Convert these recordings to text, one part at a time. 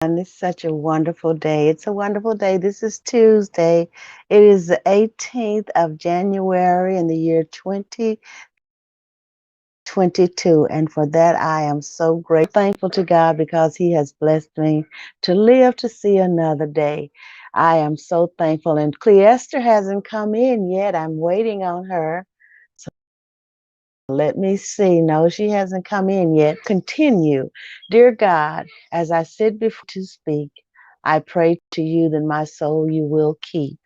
And it's such a wonderful day. It's a wonderful day. This is Tuesday. It is the 18th of January in the year 2022. And for that, I am so grateful, thankful to God because He has blessed me to live to see another day. I am so thankful. And Cleester hasn't come in yet. I'm waiting on her. So let me see. No, she hasn't come in yet. Continue. Dear God, as I sit before to speak, I pray to you that my soul you will keep.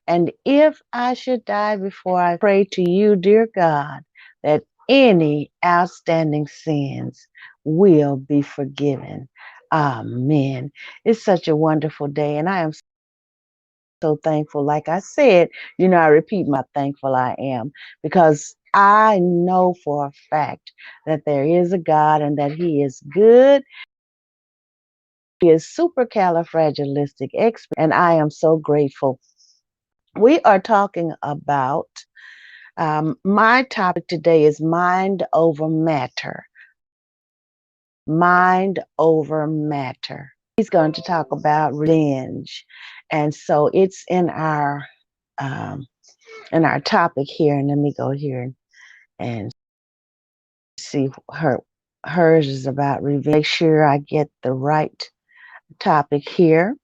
And if I should die before I pray to you, dear God, that any outstanding sins will be forgiven. Amen. It's such a wonderful day, and I am so thankful. Like I said, I repeat my thankful I am because I know for a fact that there is a God and that He is good. He is supercalifragilistic, and I am so grateful. We are talking about my topic today is mind over matter. Mind over matter. He's going to talk about revenge, and so it's um, in our topic here. And let me go here and see hers is about revenge. Make sure I get the right topic here.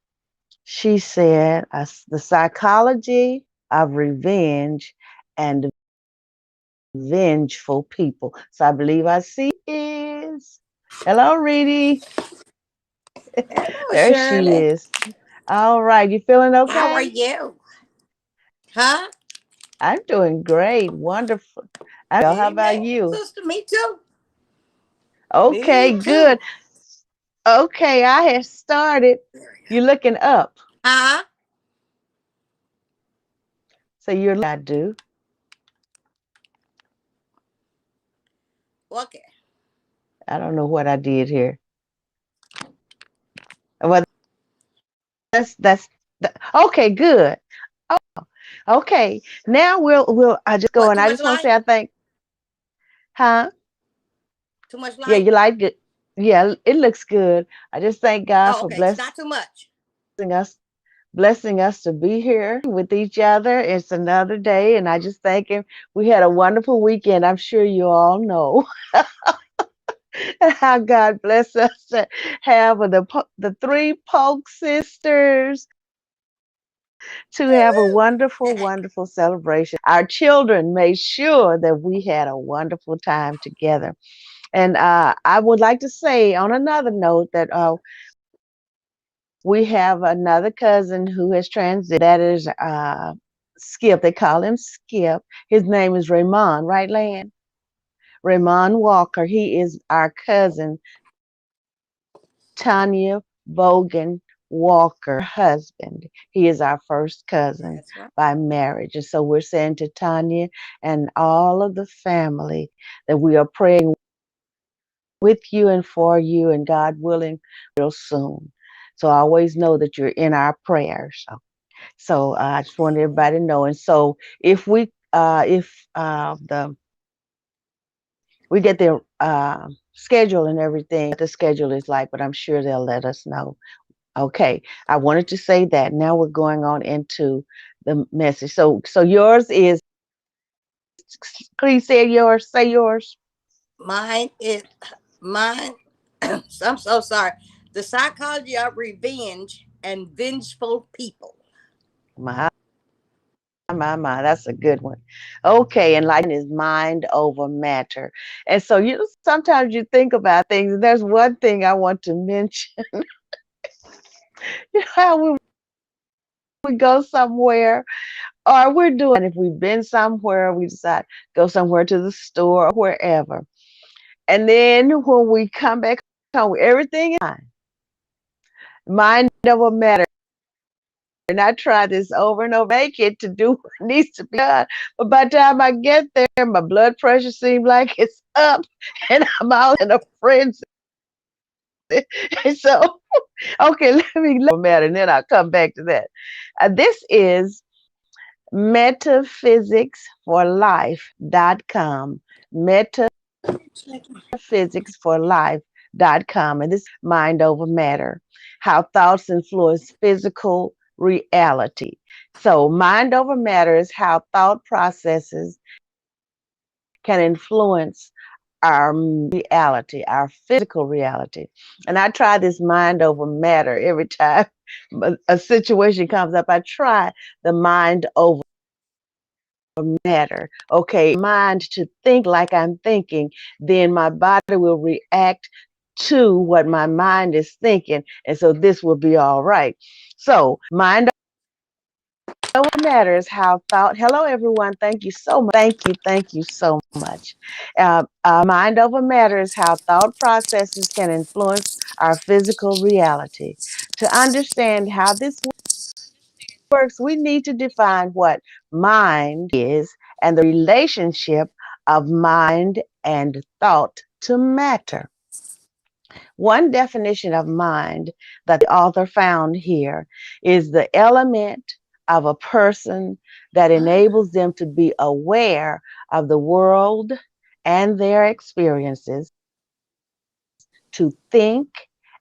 She said the psychology of revenge and vengeful people. So I believe I see is. Hello, Reedy. Hello, There she Shirley. is. All right. You feeling How are okay? you? Huh? I'm doing great. Wonderful. How about Amen. you? Sister, me too. Okay, Me good. too. Okay, I have started. There we go. You're looking up. Huh? So I do. Okay. I don't know what I did here. Well, okay, good. Okay. Now we'll I just go What, and too I much just want to light? say I think, huh? Too much Yeah, light? you like it. Yeah, it looks good. I just thank God Oh, for okay. Not too much. us blessing us to be here with each other. It's another day, and I just thank Him. We had a wonderful weekend. I'm sure you all know how God bless us to have the three Polk sisters to have a wonderful, wonderful celebration. Our children made sure that we had a wonderful time together. And I would like to say, on another note, that we have another cousin who has transited. That is Skip. They call him Skip. His name is Raymond, right, Lan? Raymond Walker. He is our cousin, Tanya Bogan Walker, husband. He is our first cousin That's right. by marriage. And so we're saying to Tanya and all of the family that we are praying with you and for you, and God willing, real soon. So I always know that you're in our prayers. So I just want everybody to know. And so if the we get their schedule and everything, what the schedule is like, but I'm sure they'll let us know. Okay, I wanted to say that. Now we're going on into the message. So yours is. Please say yours. Say yours. Mine is mine. I'm so sorry. The psychology of revenge and vengeful people. My, that's a good one. Okay, and like is mind over matter. And so sometimes you think about things, and there's one thing I want to mention. How we go somewhere or we're doing if we've been somewhere, we decide go somewhere to the store or wherever. And then when we come back home, everything is fine. Mind over matter. And I try this over and over, make it to do what needs to be done. But by the time I get there, my blood pressure seems like it's up and I'm out in a frenzy. And so, okay, let me matter, and then I'll come back to that. This is metaphysicsforlife.com. Metaphysicsforlife.com. And this is Mind Over Matter, how thoughts influence physical reality. So, mind over matter is how thought processes can influence our reality, our physical reality. And I try this mind over matter every time a situation comes up. I try the mind over matter. Okay, mind to think like I'm thinking, then my body will react to what my mind is thinking. And so this will be all right. So, mind over matter is how thought. Hello, everyone. Thank you so much. Thank you so much. Mind over matter is how thought processes can influence our physical reality. To understand how this works, we need to define what mind is and the relationship of mind and thought to matter. One definition of mind that the author found here is the element of a person that enables them to be aware of the world and their experiences, to think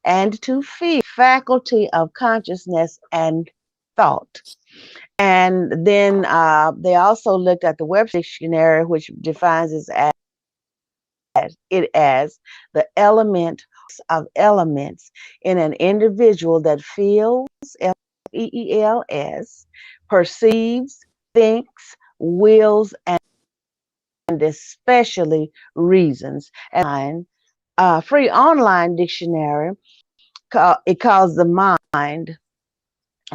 and to feel, faculty of consciousness and thought. And then they also looked at the Webster Dictionary, which defines it as the element of elements in an individual that feels, feels, perceives, thinks, wills, and especially reasons. And free online dictionary, it calls the mind.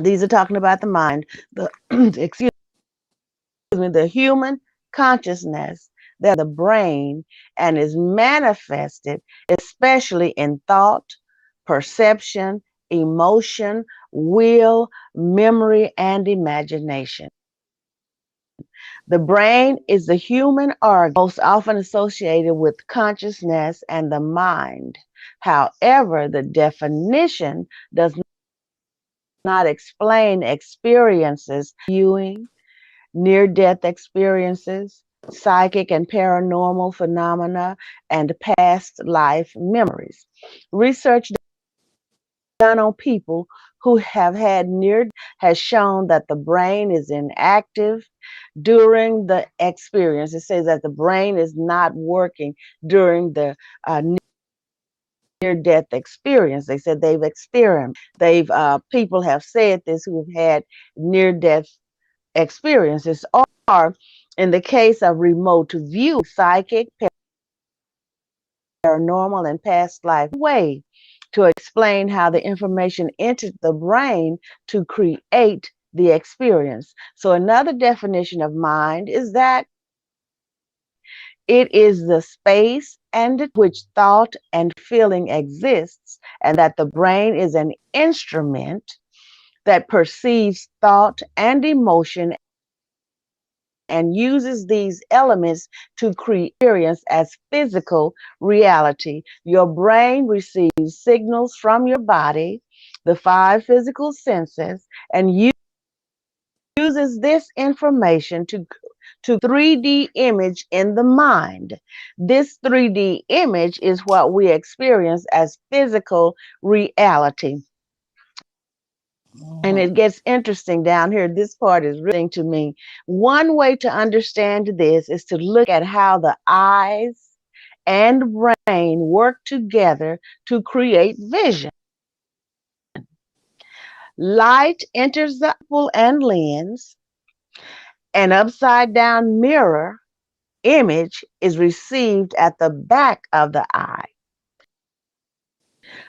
These are talking about the mind. The excuse me, the human consciousness, the brain, and is manifested especially in thought, perception, emotion, will, memory, and imagination. The brain is the human organ most often associated with consciousness and the mind. However, the definition does not explain experiences, viewing, near death experiences, psychic and paranormal phenomena, and past life memories. Research done on people who have had near has shown that the brain is inactive during the experience. It says that the brain is not working during the near death experience. They said they've experienced. They've people have said this who have had near death experiences, or in the case of remote view, psychic, paranormal, and past life way to explain how the information entered the brain to create the experience. So another definition of mind is that it is the space and which thought and feeling exists, and that the brain is an instrument that perceives thought and emotion and uses these elements to create experience as physical reality. Your brain receives signals from your body, the five physical senses, and uses this information to 3D image in the mind. This 3D image is what we experience as physical reality. And it gets interesting down here. This part is really to me. One way to understand this is to look at how the eyes and brain work together to create vision. Light enters the pupil and lens. An upside down mirror image is received at the back of the eye.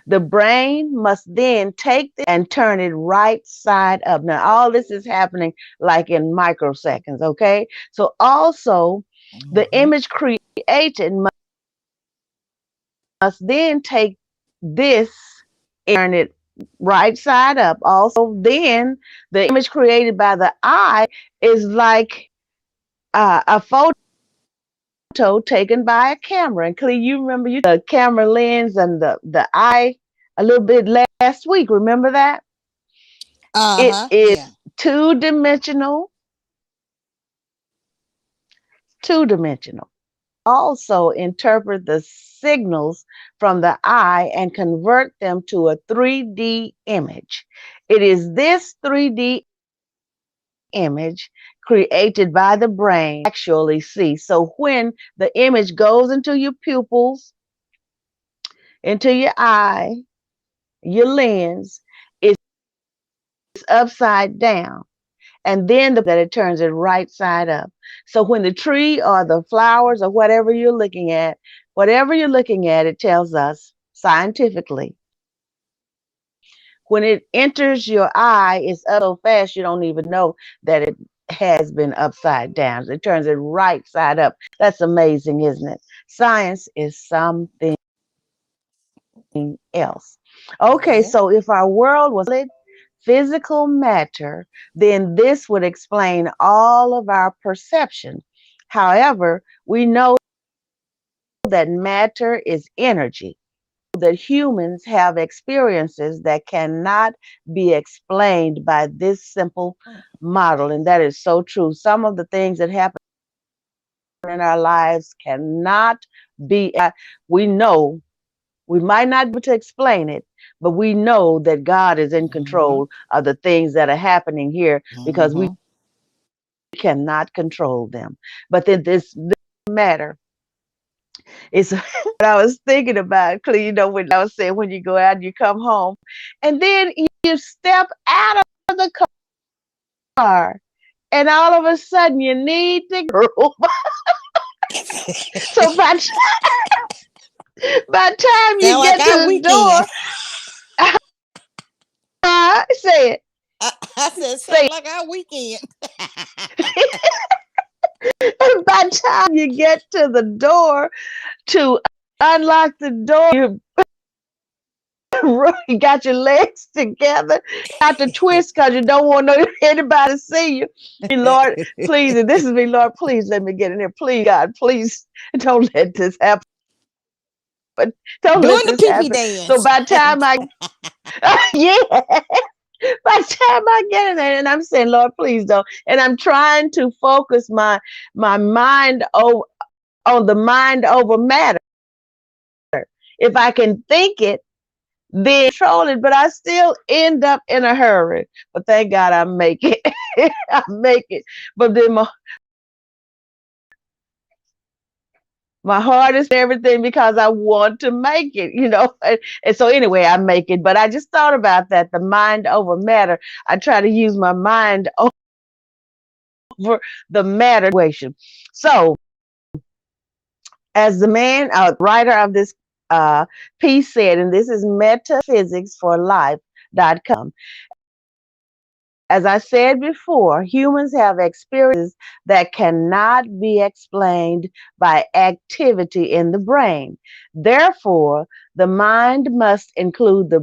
The brain must then take this and turn it right side up. Now, all this is happening like in microseconds, okay? So also, the image created must then take this and turn it right side up. Also, then the image created by the eye is like a photo taken by a camera. And Clee, you remember the camera lens and the eye a little bit last week. Remember that? It Uh-huh. is Yeah. two dimensional, two dimensional. also interpret the signals from the eye and convert them to a 3D image. It is this 3D image created by the brain actually see. So when the image goes into your pupils, into your eye, your lens, it's upside down. And then that it turns it right side up. So when the tree or the flowers or whatever you're looking at, it tells us scientifically. When it enters your eye, it's up so fast you don't even know that it has been upside down. It turns it right side up. That's amazing, isn't it? Science is something else. Okay, Yeah. so if our world was solid physical matter, then this would explain all of our perception. However, we know that matter is energy, that humans have experiences that cannot be explained by this simple model. And that is so true. Some of the things that happen in our lives cannot be, we know, we might not be able to explain it, but we know that God is in Mm-hmm. control of the things that are happening here because we Mm-hmm. cannot control them. But then this matter is what I was thinking about, when I was saying when you go out and you come home, and then you step out of the car, and all of a sudden you need to go. So by the time you Sound like get to our the weekend. door, say it, I said, say sound like our weekend. it. And by the time you get to the door to unlock the door, you got your legs together, got to twist because you don't want anybody to see you. Lord, please, and this is me, Lord, please let me get in here. Please, God, please don't let this happen. Don't Doing let the this pee pee happen. So dance. by the time yeah, by the time I get in there, and I'm saying, Lord, please don't. And I'm trying to focus my mind on the mind over matter. If I can think it, then control it, but I still end up in a hurry. But thank God I make it. I make it. But then my heart is everything because I want to make it. And so anyway, I make it. But I just thought about that, the mind over matter. I try to use my mind over the matter situation. So as the writer of this piece said, and this is metaphysicsforlife.com. As I said before, humans have experiences that cannot be explained by activity in the brain. Therefore, the mind must include the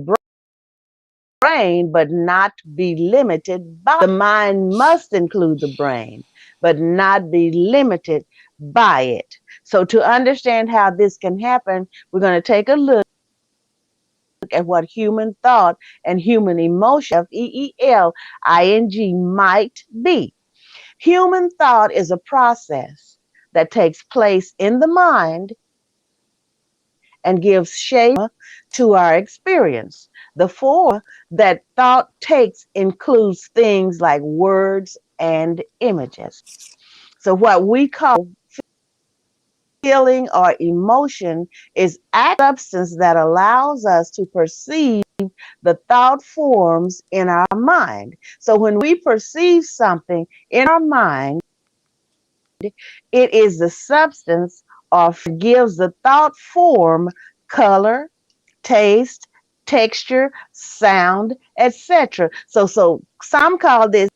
brain, but not be limited by the mind must include the brain, but not be limited by it. So to understand how this can happen, we're going to take a look at what human thought and human emotion, FEELING, might be. Human thought is a process that takes place in the mind and gives shape to our experience. The form that thought takes includes things like words and images. So, what we call feeling or emotion is substance that allows us to perceive the thought forms in our mind. So, when we perceive something in our mind, it is the substance or gives the thought form, color, taste, texture, sound, etc. So some call this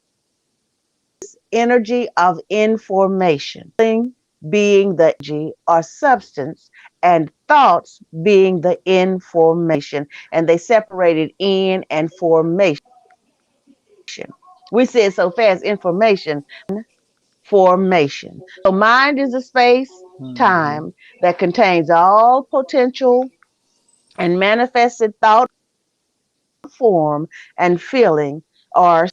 energy of information, being the energy or substance, and thoughts being the information. And they separated in and formation. We say it so fast, information, formation. So mind is a space, Mm-hmm. time that contains all potential and manifested thought, form, and feeling or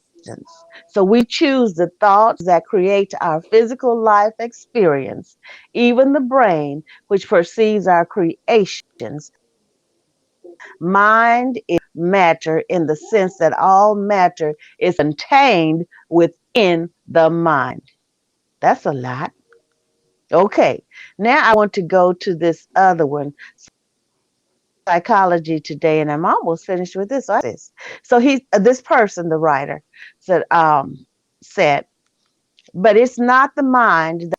So we choose the thoughts that create our physical life experience. Even the brain, which perceives our creations, mind is matter in the sense that all matter is contained within the mind. That's a lot. Okay, now I want to go to this other one, psychology today, and I'm almost finished with this. So this person, the writer, said, said, but it's not the mind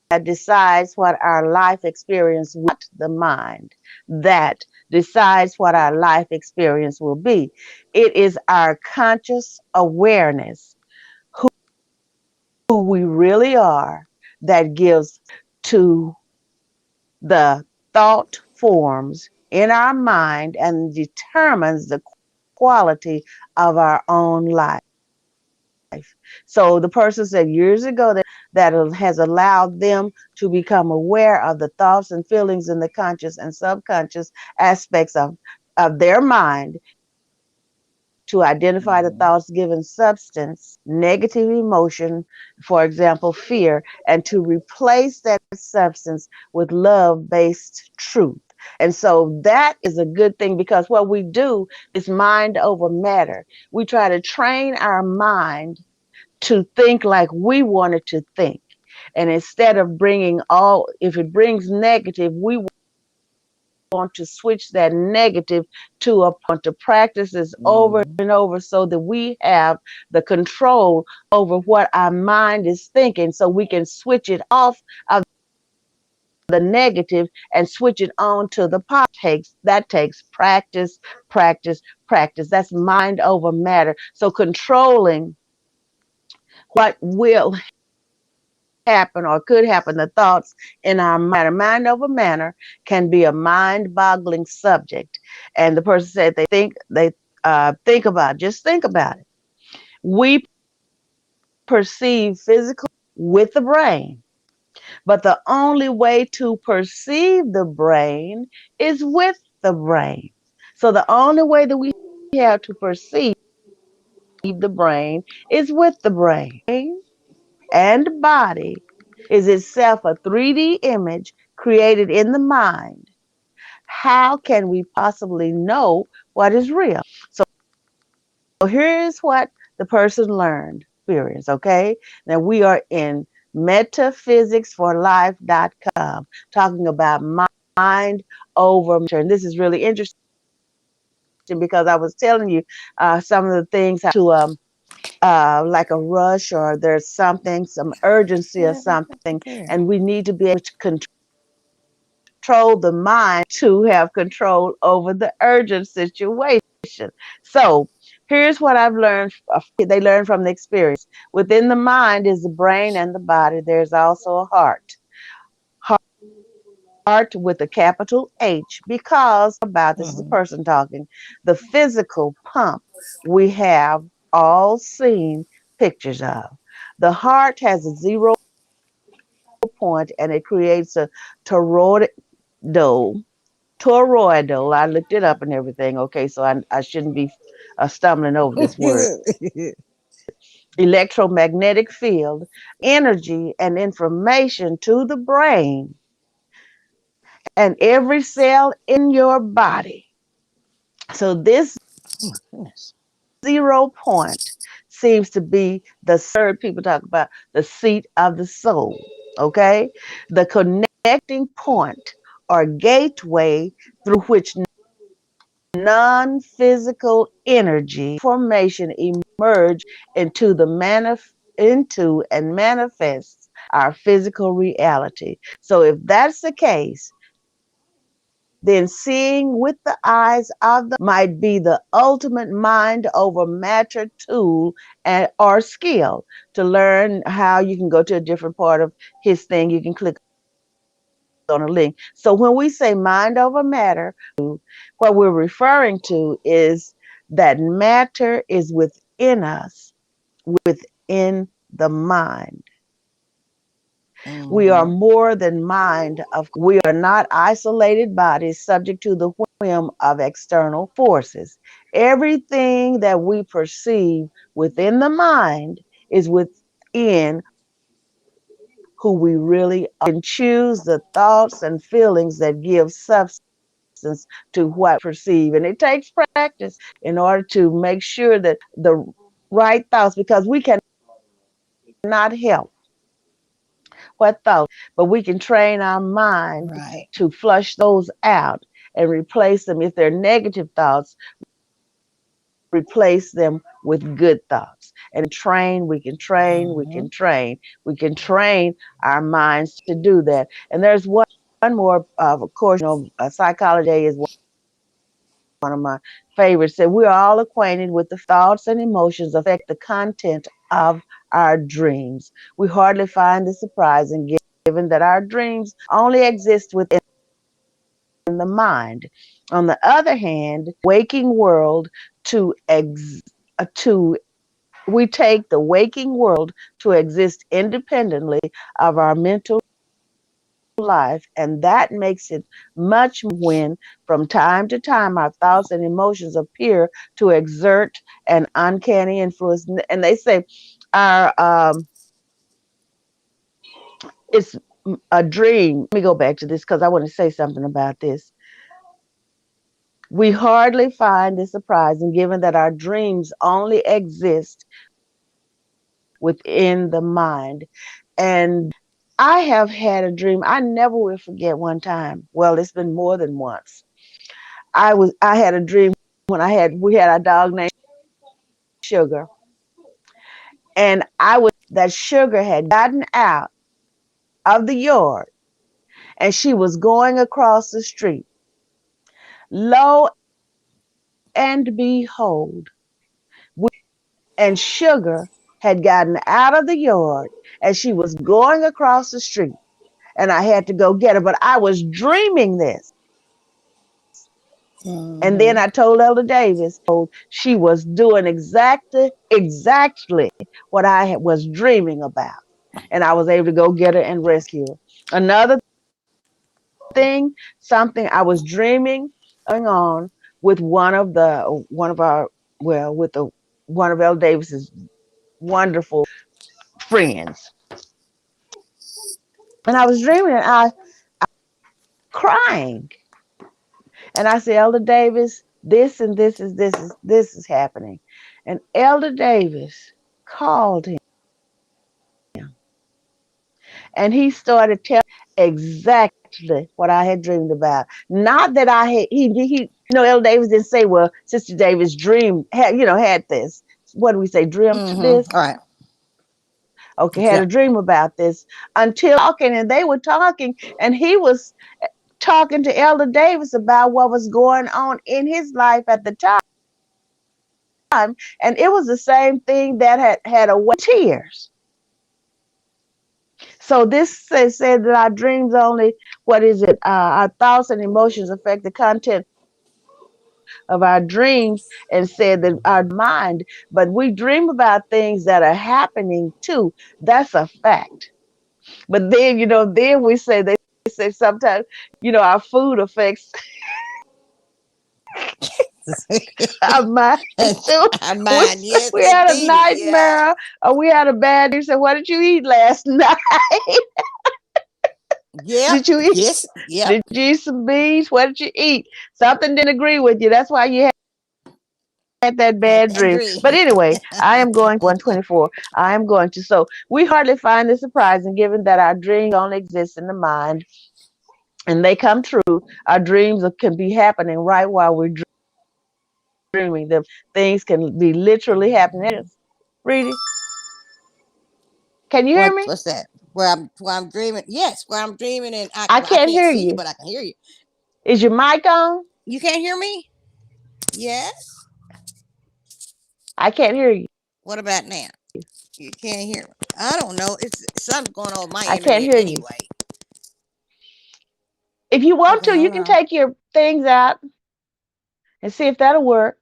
that decides what our life experience will, the mind that decides what our life experience will be. It is our conscious awareness, who we really are, that gives to the thought forms in our mind and determines the quality of our own life. So the person said years ago that has allowed them to become aware of the thoughts and feelings in the conscious and subconscious aspects of their mind, to identify the thoughts given substance, negative emotion, for example, fear, and to replace that substance with love-based truth. And so that is a good thing, because what we do is mind over matter. We try to train our mind to think like we want it to think. And instead of bringing all, if it brings negative, we want to switch that negative to a to practice this over Mhm. and over, so that we have the control over what our mind is thinking, so we can switch it off of the negative and switch it on to the positive. That takes practice, practice, practice. That's mind over matter. So controlling what will happen or could happen, the thoughts in our mind over matter can be a mind-boggling subject. And the person said they think about, just think about it. We perceive physically with the brain, but the only way to perceive the brain is with the brain. So the only way that we have to perceive the brain is with the brain. And body is itself a 3D image created in the mind. How can we possibly know what is real? So here's what the person learned, experience, okay? Now we are in metaphysicsforlife.com talking about mind over matter. And this is really interesting because I was telling you some of the things like a rush, or there's something, some urgency or Yeah, something, there. and we need to be able to control the mind to have control over the urgent situation. So here's what I've learned. They learn from the experience. Within the mind is the brain and the body. There's also a heart. Heart with a capital H, because about, this is a Mhm. person talking, the physical pump we have all seen pictures of. The heart has a 0 point and it creates a toroidal. Toroidal. I looked it up and everything. Okay, so I shouldn't be stumbling over this word. Electromagnetic field, energy and information to the brain and every cell in your body. So this Oh my goodness. 0 point seems to be the people talk about the seat of the soul. Okay, the connecting point or gateway through which non-physical energy formation emerge into and manifests our physical reality. So if that's the case, then seeing with the eyes of the might be the ultimate mind over matter tool and or skill to learn how you can go to a different part of his thing. You can click on a link. So when we say mind over matter, what we're referring to is that matter is within us, within the mind. We are Mhm. more than mind. We are not isolated bodies subject to the realm of external forces. Everything that we perceive within the mind is within who we really are. We can choose the thoughts and feelings that give substance to what we perceive. And it takes practice in order to make sure that the right thoughts, because we cannot help what thoughts, but we can train our mind Right. to flush those out and replace them. If they're negative thoughts, replace them with good thoughts. And we can train, we Mm-hmm. can train, we can train our minds to do that. And there's one more, of course, psychology is one of my favorites. That we're all acquainted with the thoughts and emotions affect the content of our dreams. We hardly find this surprising given that our dreams only exist within the mind. On the other hand, waking world to to we take the waking world to exist independently of our mental life, and that makes it much when from time to time our thoughts and emotions appear to exert an uncanny influence. And they say our it's a dream. Let me go back to this because I want to say something about this. We hardly find this surprising given that our dreams only exist within the mind. And I have had a dream I never will forget one time. Well, it's been more than once. I had a dream when we had a dog named Sugar, and I was that Sugar had gotten out of the yard and she was going across the street. Lo and behold, and Sugar had gotten out of the yard and she was going across the street, and I had to go get her. But I was dreaming this. And then Mm-hmm. I told Elder Davis she was doing exactly what was dreaming about. And I was able to go get her and rescue her. Another thing, something I was dreaming going on with one of our well, with the one of Elder Davis's wonderful friends. And I was dreaming and I crying. And I said, Elder Davis, this is happening. And Elder Davis called him and he started telling exactly what I had dreamed about. Not that I had Elder Davis didn't say, well, Sister Davis had this. What do we say, dreamt Mm-hmm. this? All right. Okay, had a Yep. dream about this until talking, and they were talking, and he was talking to Elder Davis about what was going on in his life at the time, and it was the same thing that had away tears. So this said that our dreams only, what is it? Our thoughts and emotions affect the content of our dreams, and said that our mind, but we dream about things that are happening too. That's a fact. But then, then they say sometimes, our food affects our mind too. I We, mind. Yes, we had a indeedy. Yeah. nightmare or we had a bad dream. Said, what did you eat last night? Yep. Did you eat? Yes. Yep. Did you eat some beans? What did you eat? Something didn't agree with you. That's why you had that Had bad that dream. dream. But anyway, I am going 124. I am going to. So we hardly find this surprising given that our dreams only exist in the mind and they come true. Our dreams can be happening right while we're dreaming them. Things can be literally happening. Reedy, can you hear me? What's that? Where I'm dreaming. Yes, where I'm dreaming, and I well, I can't can't hear see you, you. but I can hear you. Is your mic on? You can't hear me? Yes. I can't hear you. What about now? You can't hear me. I don't know. It's something going on with my I can't internet hear you. anyway. If you want Okay, to, you hold can on. take your things out and see if that'll work.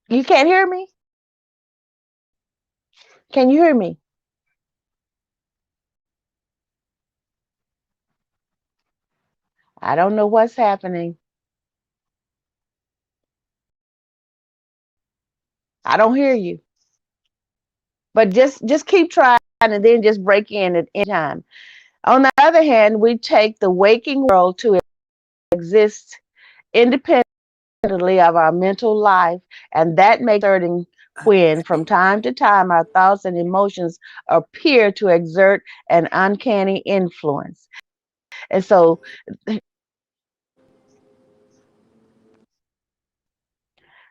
You can't hear me? Can you hear me? I don't know what's happening. I don't hear you. But just keep trying and then just break in at any time. On the other hand, we take the waking world to exist independently of our mental life, and that makes certain when from time to time our thoughts and emotions appear to exert an uncanny influence. And so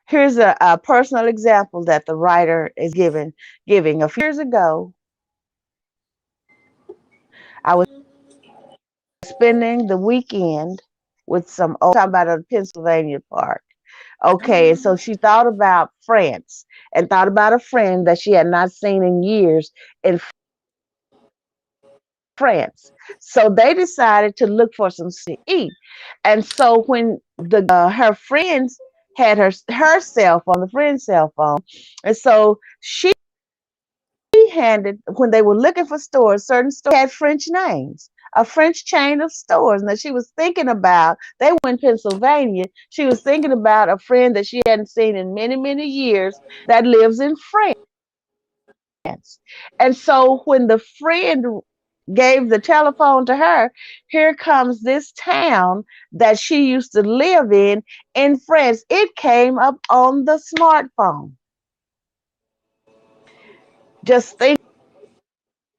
here's a personal example that the writer is giving. A few years ago, I was spending the weekend with some old talking about a Pennsylvania park. Okay, and so she thought about France and thought about a friend that she had not seen in years in France. So they decided to look for some to eat. And so when the her friends had her cell phone, the friend's cell phone, and so she handed when they were looking for stores, certain stores had French names. A French chain of stores. Now she was thinking about they were in Pennsylvania. She was thinking about a friend that she hadn't seen in many, many years that lives in France. And so when the friend gave the telephone to her, here comes this town that she used to live in France. It came up on the smartphone. Just thinking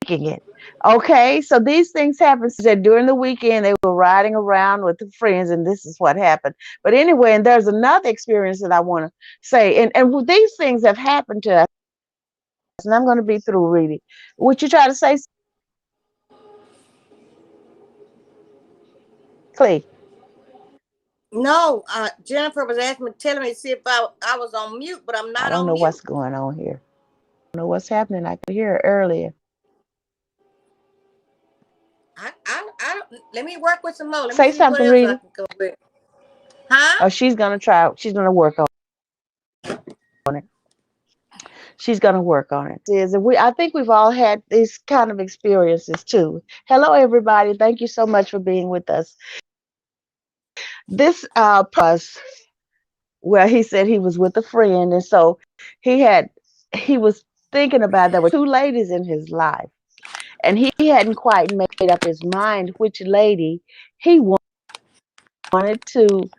it. Okay, so these things happen. She said during the weekend they were riding around with the friends, and this is what happened. But anyway, and there's another experience that I want to say, and these things have happened to us, and I'm going to be through reading. Would you try to say, Clay? No, Jennifer was asking me, telling me to see if I was on mute, but I'm I not don't on know what's mute. going on here. I don't know what's happening. I could hear it earlier. I don't, let me work with some more. Let me Say see what something, else I Reedy. can go with. Huh? Oh, she's gonna try. She's gonna work on it. She's gonna work on it. I think we've all had these kind of experiences too. Hello, everybody. Thank you so much for being with us. This was where he said he was with a friend, and so he had he was thinking about there were two ladies in his life, and he hadn't quite made up his mind which lady he wanted to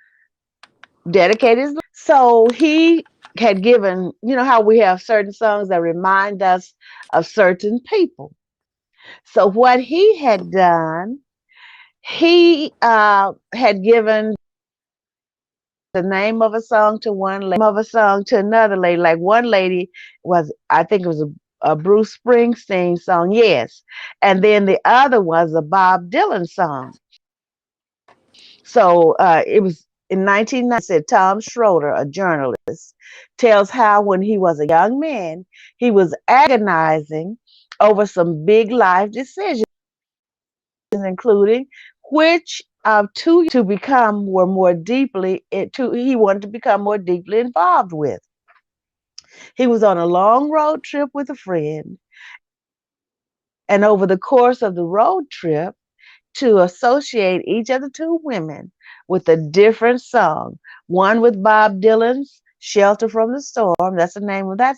dedicate his life. So he had given, you know how we have certain songs that remind us of certain people. So what he had done, he had given the name of a song to one lady, of a song to another lady. Like one lady was, I think it was a Bruce Springsteen song, yes. And then the other was a Bob Dylan song. So it was in 1990, said Tom Schroeder, a journalist, tells how when he was a young man, he was agonizing over some big life decisions, including which of two to become were more deeply into he wanted to become more deeply involved with. He was on a long road trip with a friend, and over the course of the road trip, to associate each of the two women with a different song. One with Bob Dylan's Shelter from the Storm, that's the name of that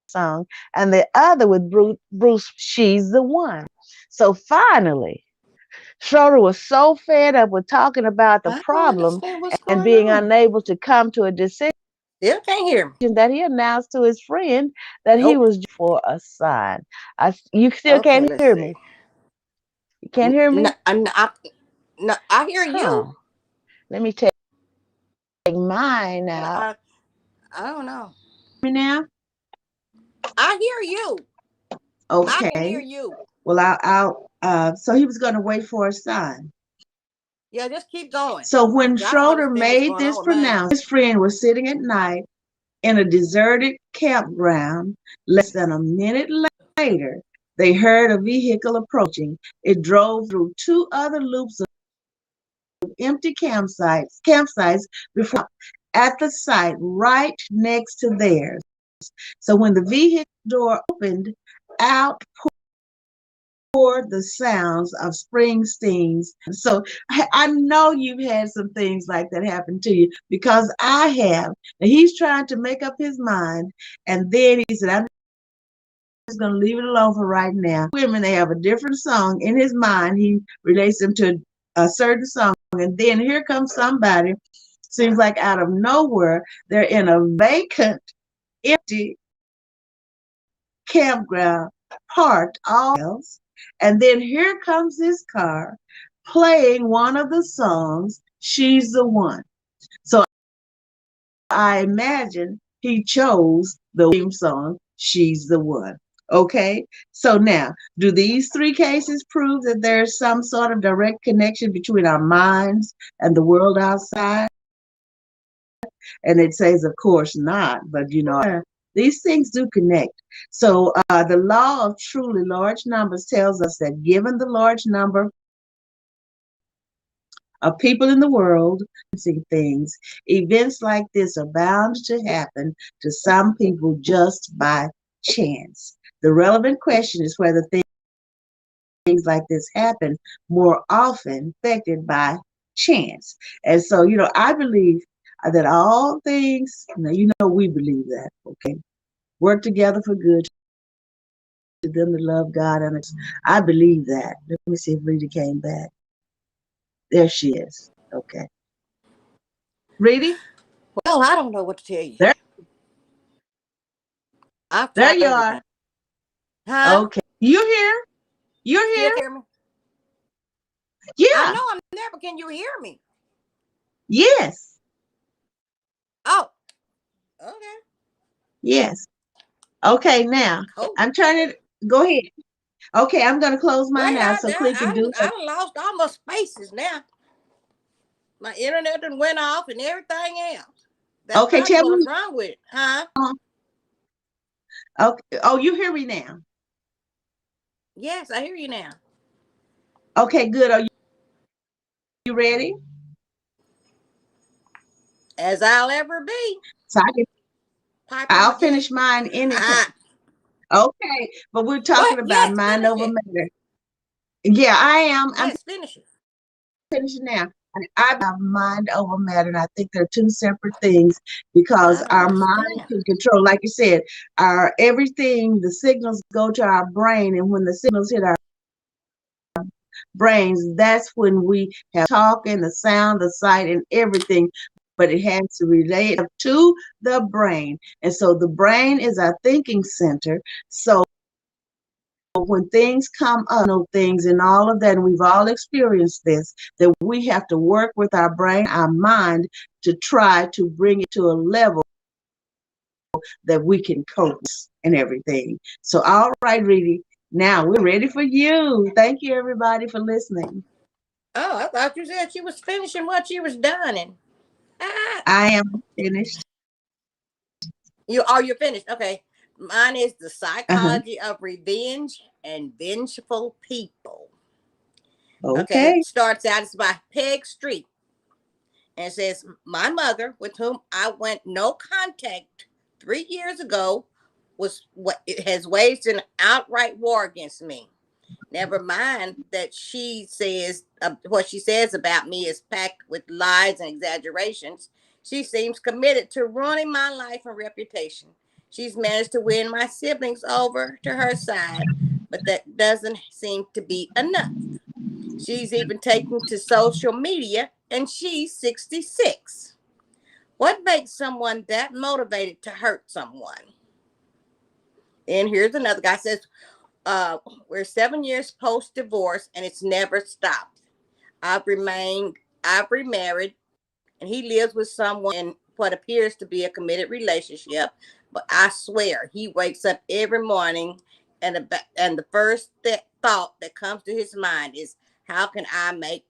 song, and the other with Bruce She's the One. So finally, Schroeder was so fed up with talking about the I don't problem understand what's and going being on. unable to come to a decision Still can't hear me. that he announced to his friend that he Nope. was for a sign. You still Okay, can't let's hear see. me. You can't hear No, me? no, I hear you, Huh. Let me take mine but out. I don't know. Me now? I hear you. I can hear Okay. you. Well, so he was going to wait for a sign. Yeah, just keep going, So when cause I don't Schroeder understand what's made going on this with mine. pronouncement, his friend was sitting at night in a deserted campground. Less than a minute later, they heard a vehicle approaching. It drove through two other loops of empty campsites before at the site right next to theirs. So when the vehicle door opened, out the sounds of Springsteen's. So I know you've had some things like that happen to you because I have. And he's trying to make up his mind. And then he said, I'm just going to leave it alone for right now. Women, they have a different song in his mind. He relates them to a certain song. And then here comes somebody, seems like out of nowhere, they're in a vacant, empty campground, parked all else. And then here comes this car playing one of the songs, She's the One. So I imagine he chose the theme song, She's the One. Okay, so now, do these three cases prove that there's some sort of direct connection between our minds and the world outside? And it says, of course not, but these things do connect. So the law of truly large numbers tells us that given the large number of people in the world, things, events like this are bound to happen to some people just by chance. The relevant question is whether things like this happen more often affected by chance. And so, I believe that all things, we believe that, okay, work together for good to them that love God. And I believe that. Let me see if Rita came back. There she is. Okay. Rita? Well, I don't know what to tell you. There, I've there tried you are. everything. Huh? Okay. You're here? You're Still here? hear me? I Yeah. know I'm there, but can you hear me? Yes. Oh, okay. Yes. Okay, now Cool. I'm trying to go ahead. Okay, I'm going to close mine Wait, out so Clee can do I done lost all my spaces now. My internet done went off and everything else. That's Okay, probably tell what's me. wrong with it, huh? Okay. Oh, you hear me now? Yes, I hear you now. Okay, good. Are you ready? As I'll ever be. So Piper I'll McGee. finish mine anytime. Ah, Okay, but we're what? talking about Yes, mind finish over it. matter. Yeah, I am. I'm Yes, finish it. finishing now. And I have mind over matter, and I think they're two separate things because I don't our mind understand. can control, like you said, our everything. The signals go to our brain, and when the signals hit our brains, that's when we have talk and the sound, the sight, and everything. But it has to relate to the brain, and so the brain is our thinking center. So when things come up, things and all of that, and we've all experienced this, that we have to work with our brain, our mind, to try to bring it to a level that we can cope and everything. So, all right, Reedy, now we're ready for you. Thank you, everybody, for listening. Oh, I thought you said she was finishing what she was done. And ah, I am finished. you're finished. Okay. Mine is the Uh-huh. psychology of revenge and vengeful people. Okay, Okay. it starts out, it's by Peg Street. And it says, my mother, with whom I went no contact 3 years ago, was what it has waged an outright war against me. Never mind that she says what she says about me is packed with lies and exaggerations. She seems committed to ruining my life and reputation. She's managed to win my siblings over to her side, but that doesn't seem to be enough. She's even taken to social media, and she's 66. What makes someone that motivated to hurt someone? And here's another guy says, we're 7 years post divorce, and it's never stopped. I've remarried, and he lives with someone in what appears to be a committed relationship. But I swear, he wakes up every morning, and the first thought that comes to his mind is, how can I make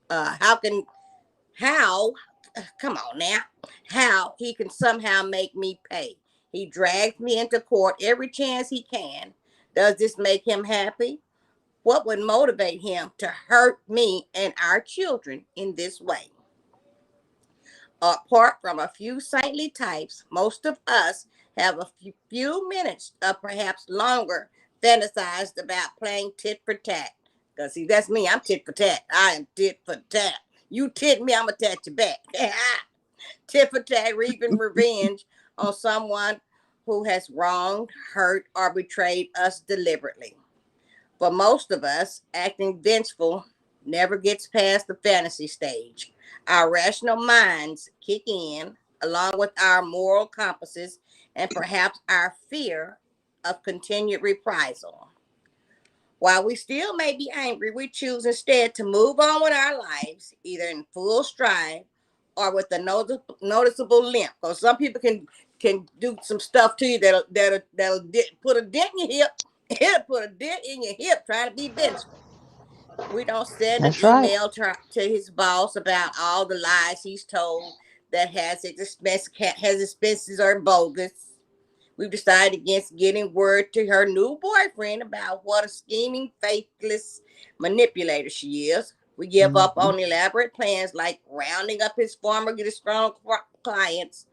how can how come on now, how he can somehow make me pay. He drags me into court every chance he can. Does this make him happy? What would motivate him to hurt me and our children in this way? Apart from a few saintly types, most of us have a few minutes, perhaps longer, fantasized about playing tit for tat. Because, see, that's me. I'm tit for tat. I am tit for tat. You tit me, I'm going to tat you back. Tit for tat, reaping revenge on someone who has wronged, hurt, or betrayed us deliberately. For most of us, acting vengeful never gets past the fantasy stage. Our rational minds kick in, along with our moral compasses and perhaps our fear of continued reprisal. While we still may be angry, we choose instead to move on with our lives, either in full stride or with a noticeable limp. Because some people can do some stuff to you that'll put a dent in your hip. It'll put a dent in your hip trying to be vengeful. We don't send an That's right. email to his boss about all the lies he's told that has expenses are bogus. We've decided against getting word to her new boyfriend about what a scheming, faithless manipulator she is. We give up Hmm. on elaborate plans like rounding up his former get strong clients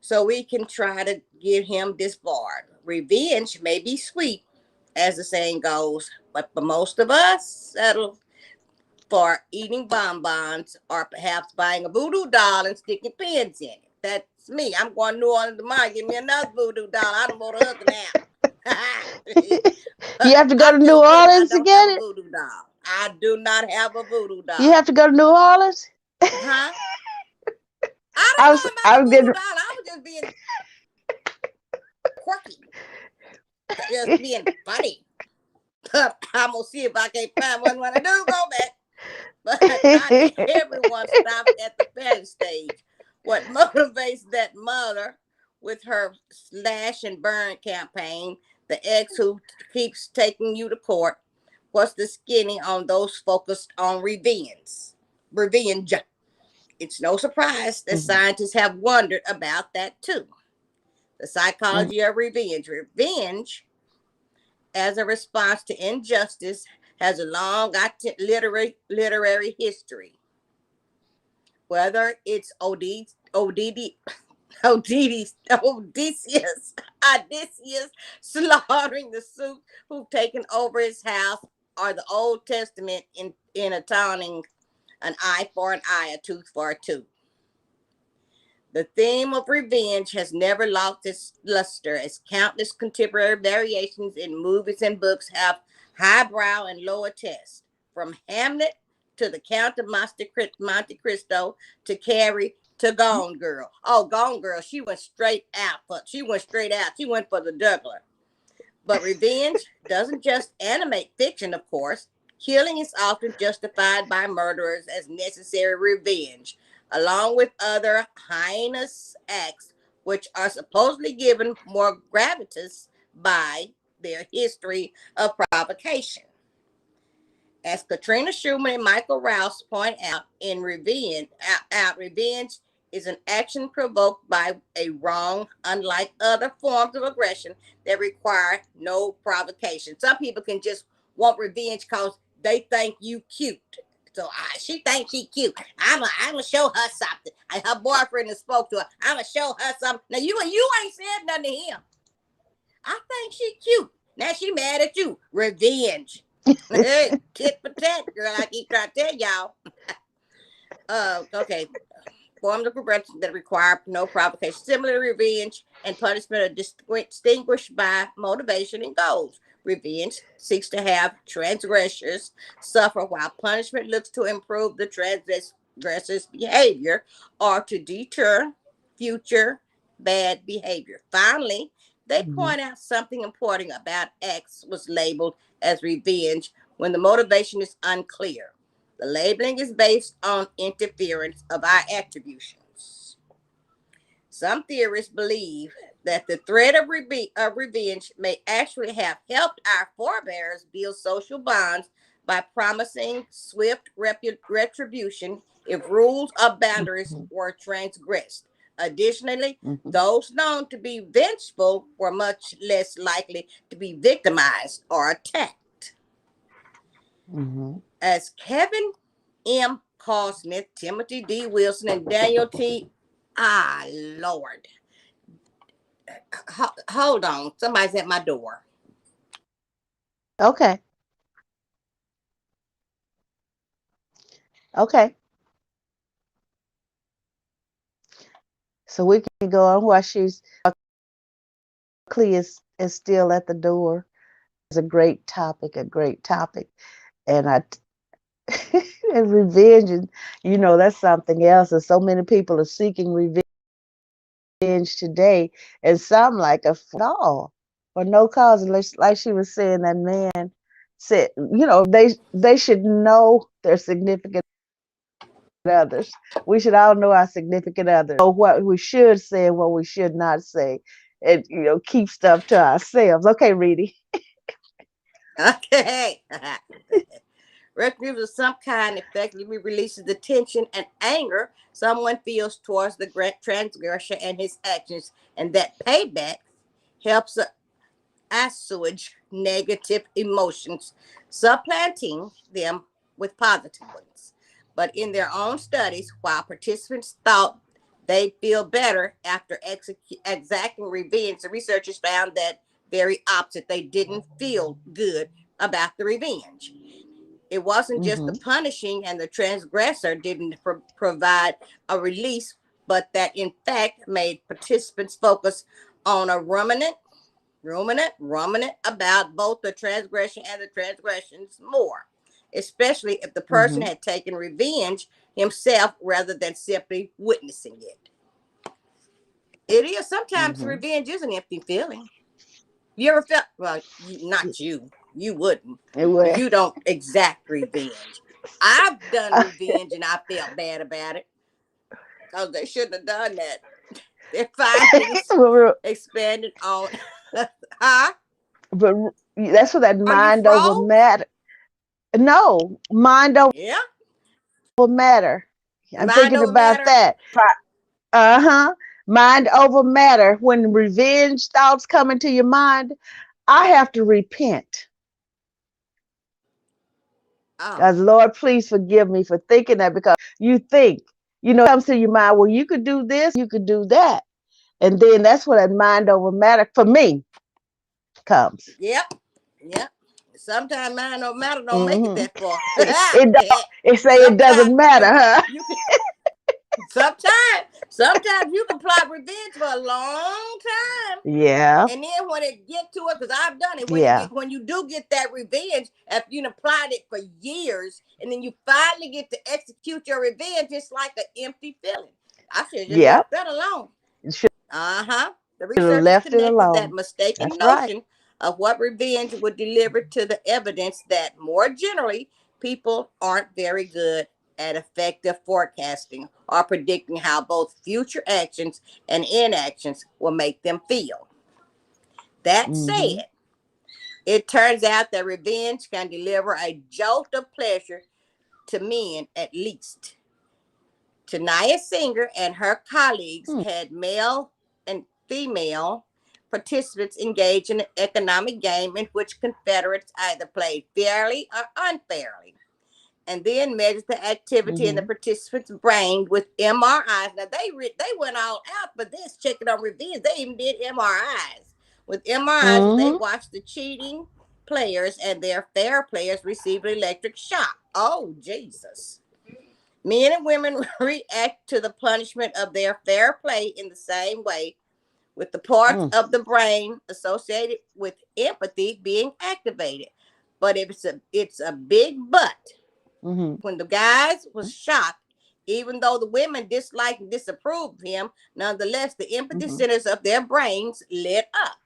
so we can try to get him disbarred. Revenge may be sweet, as the saying goes, but for most of us, settle for eating bonbons or perhaps buying a voodoo doll and sticking pins in it. That's me. I'm going to New Orleans tomorrow. Give me another voodoo doll. I don't want a hooking out. You have to go to I'm New just kidding. I Orleans to don't have get a it. voodoo doll. I do not have a voodoo You have doll. to go to New Orleans. Huh? I I didn't was know I about was the getting voodoo doll. I was just being quirky, just being funny. I'm gonna see if I can find one when I do go back. But not everyone stops at the petty stage. What motivates that mother with her slash and burn campaign, the ex who keeps taking you to court, what's the skinny on those focused on revenge? Revenge. It's no surprise that Mhm, scientists have wondered about that too. The mhm, psychology of revenge. Revenge as a response to injustice has a long literary history. Whether it's Odysseus slaughtering the Sioux who've taken over his house, or the Old Testament in atoning an eye for an eye, a tooth for a tooth. The theme of revenge has never lost its luster, as countless contemporary variations in movies and books have highbrow and lower tests. From Hamlet to the Count of Monte Cristo to Carrie to Gone Girl. Oh, Gone Girl, she went straight out. She went straight out. She went for the juggler. But revenge doesn't just animate fiction, of course. Killing is often justified by murderers as necessary revenge, along with other heinous acts, which are supposedly given more gravitas by their history of provocation. As Katrina Schumann and Michael Rouse point out in Revenge is an action provoked by a wrong, unlike other forms of aggression that require no provocation. Some people can just want revenge because they think you cute. So she thinks she cute. I'm gonna show her something. Her boyfriend has spoke to her. I'm gonna show her something. Now you ain't said nothing to him. I think she cute. Now she mad at you. Revenge. Hey, tit for tat, girl. I keep trying to tell y'all. Okay. Forms of progression that require no provocation. Similarly, revenge and punishment are distinguished by motivation and goals. Revenge seeks to have transgressors suffer, while punishment looks to improve the transgressor's behavior or to deter future bad behavior. Finally, they mhm, point out something important about X was labeled as revenge when the motivation is unclear. The labeling is based on interference of our attributions. Some theorists believe that the threat of revenge may actually have helped our forebears build social bonds by promising swift retribution if rules or boundaries mhm, were transgressed. Additionally, mhm, those known to be vengeful were much less likely to be victimized or attacked. mhm. As Kevin M. Cosmith, Timothy D. Wilson, and Daniel T. Lord. Hold on. Somebody's at my door. Okay. Okay. So we can go on while Clea is still at the door. It's a great topic, a great topic. And and revenge, and that's something else. And so many people are seeking revenge today, and some like a all for no cause. Unless, like she was saying, that man said, they should know their significant others. We should all know our significant others. Know what we should say and what we should not say, and keep stuff to ourselves. Okay, Reedy. Okay. Retribution of some kind effectively releases the tension and anger someone feels towards the transgressor and his actions, and that payback helps assuage negative emotions, supplanting them with positive ones. But in their own studies, while participants thought they feel better after exacting revenge, the researchers found that very opposite. They didn't feel good about the revenge. It wasn't just the Mm-hmm. punishing and the transgressor didn't provide a release, but that in fact made participants focus on a ruminant about both the transgression and the transgressions more, especially if the person Mm-hmm. had taken revenge himself rather than simply witnessing it. It is sometimes Mm-hmm. revenge is an empty feeling. You ever felt, well, not you, you wouldn't. It was. You don't exact revenge. I've done revenge and I felt bad about it because they shouldn't have done that. Their findings expanded on, huh? But that's what that Are you mind over froze? matter. No, mind over Yeah. matter. I'm Mind thinking over about matter. that. Uh-huh. Mind over matter. When revenge thoughts come into your mind, I have to repent. Oh, As Lord, please forgive me for thinking that, because you think, comes to your mind, well, you could do this, you could do that. And then that's where that mind over matter for me comes. yep, yep. Sometimes mind over matter don't make it Hmm. that far. It don't. It say it Sometimes doesn't you matter, can, huh? you can. Sometimes you can plot revenge for a long time. Yeah. And then when it get to it, because I've done it, Yeah. when you do get that revenge, if you applied it for years, and then you finally get to execute your revenge, it's like an empty feeling. I should have just Yeah. left that alone. Should Uh-huh. The have researchers left it connected that alone. mistaken That's right. notion of what revenge would deliver to the evidence that more generally, people aren't very good at effective forecasting or predicting how both future actions and inactions will make them feel. That Hmm. said, it turns out that revenge can deliver a jolt of pleasure to men at least. Tanaya Singer and her colleagues Hmm. had male and female participants engage in an economic game in which Confederates either played fairly or unfairly, and then measured the activity in the Hmm. participants' brain with MRIs. Now they went all out for this, checking on revenge. They even did MRIs. With MRIs, they Hmm. watched the cheating players and their fair players receive an electric shock. Oh Jesus! Men and women react to the punishment of their fair play in the same way, with the parts Hmm. of the brain associated with empathy being activated. But it's a big but. Hmm. When the guys was shocked, even though the women disliked and disapproved of him, nonetheless the empathy Hmm. centers of their brains lit up.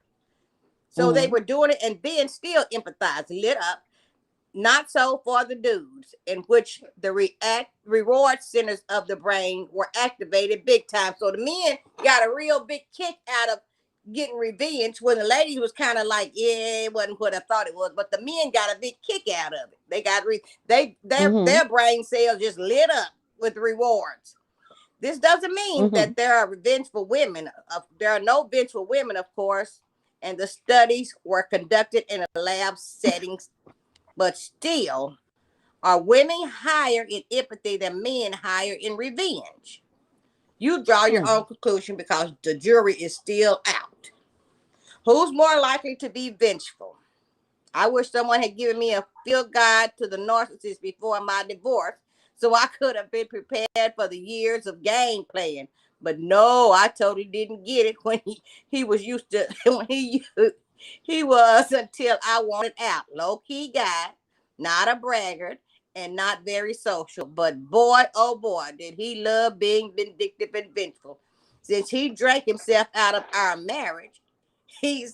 So they Hmm. were doing it and then still empathized, lit up. Not so for the dudes, in which the reward centers of the brain were activated big time. So the men got a real big kick out of getting revenge, when the ladies was kind of like, yeah, it wasn't what I thought it was. But the men got a big kick out of it. They got Hmm. their brain cells just lit up with the rewards. This doesn't mean Hmm. that there are vengeful women. There are no vengeful women, of course, and the studies were conducted in a lab settings, but still, are women higher in empathy than men higher in revenge? You draw your Hmm. own conclusion because the jury is still out. Who's more likely to be vengeful? I wish someone had given me a field guide to the narcissist before my divorce so I could have been prepared for the years of game playing. But no, I totally didn't get it when he was used to when he was until I wanted out. Low key guy, not a braggart, and not very social. But boy, oh boy, did he love being vindictive and vengeful. Since he drank himself out of our marriage,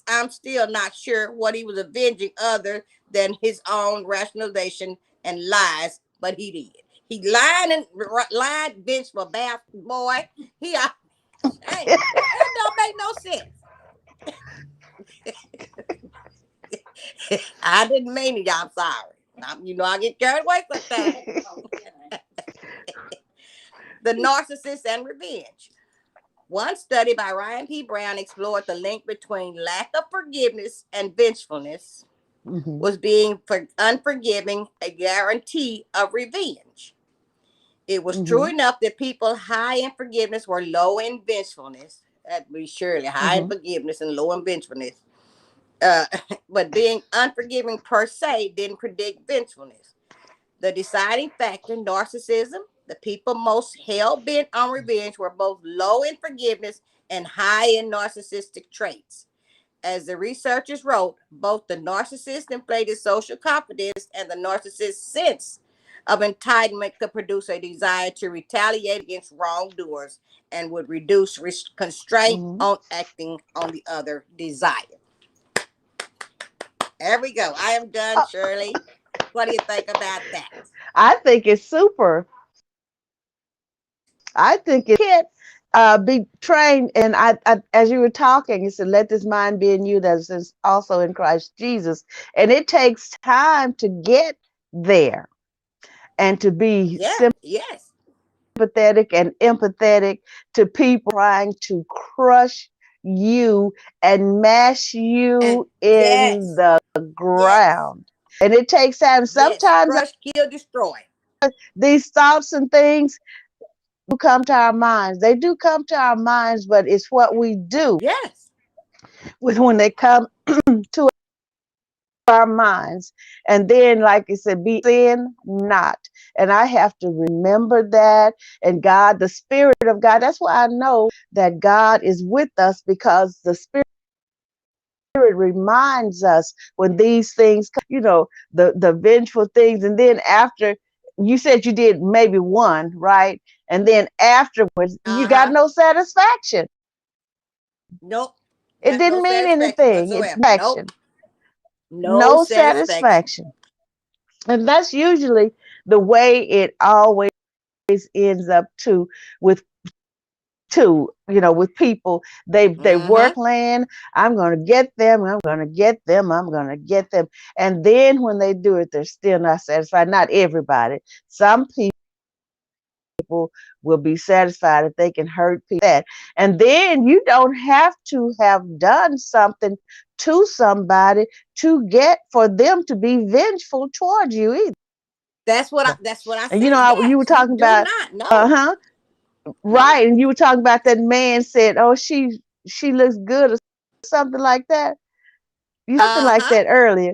I'm still not sure what he was avenging other than his own rationalization and lies, but he did. He lied and lied, vengeful bastard boy. He hey, that don't make no sense. I didn't mean it. I'm sorry. I get carried away sometimes. The narcissist and revenge. One study by Ryan P. Brown explored the link between lack of forgiveness and vengefulness. Mhm. Was being unforgiving a guarantee of revenge? It was true Mhm. enough that people high in forgiveness were low in vengefulness. That be surely high in Mhm. forgiveness and low in vengefulness. Uh, but being unforgiving per se didn't predict vengefulness. The deciding factor, narcissism, the people most hell bent on revenge were both low in forgiveness and high in narcissistic traits. As the researchers wrote, both the narcissist inflated social confidence and the narcissist's sense of entitlement could produce a desire to retaliate against wrongdoers and would reduce constraint Mhm. on acting on the other desire. There we go. I am done, Shirley. What do you think about that? I think it's super. I think it can't be trained. And as you were talking, you said, "Let this mind be in you that is also in Christ Jesus." And it takes time to get there and to be Yeah, yes. sympathetic and empathetic to people trying to crush you and mash And you in yes, the yes, ground. And it takes time. yes. Sometimes Crush, kill, destroy. these thoughts and things do come to our minds. They do come to our minds, but it's what we do Yes. with when they come to our minds. And then, like I said, be sin not. And I have to remember that. And God, the Spirit of God, that's why I know that God is with us, because the Spirit reminds us when these things, the vengeful things. And then after, you said you did maybe one, right? And then afterwards, you Uh got huh. no satisfaction. Nope. It Got no didn't mean satisfaction anything. It's whatsoever. Nope. action, No no satisfaction. satisfaction. And that's usually the way it always ends up too, with with people. They Mm-hmm. work plan. I'm going to get them. I'm going to get them. I'm going to get them. And then when they do it, they're still not satisfied. Not everybody. Some people will be satisfied if they can hurt people. That, and then you don't have to have done something to somebody to get for them to be vengeful towards you either. That's what I And said. you were Yes, you talking do about, not. No. uh-huh, No. right. And you were talking about that man said, "Oh, she looks good," or something like that. You something like Uh-huh. that earlier.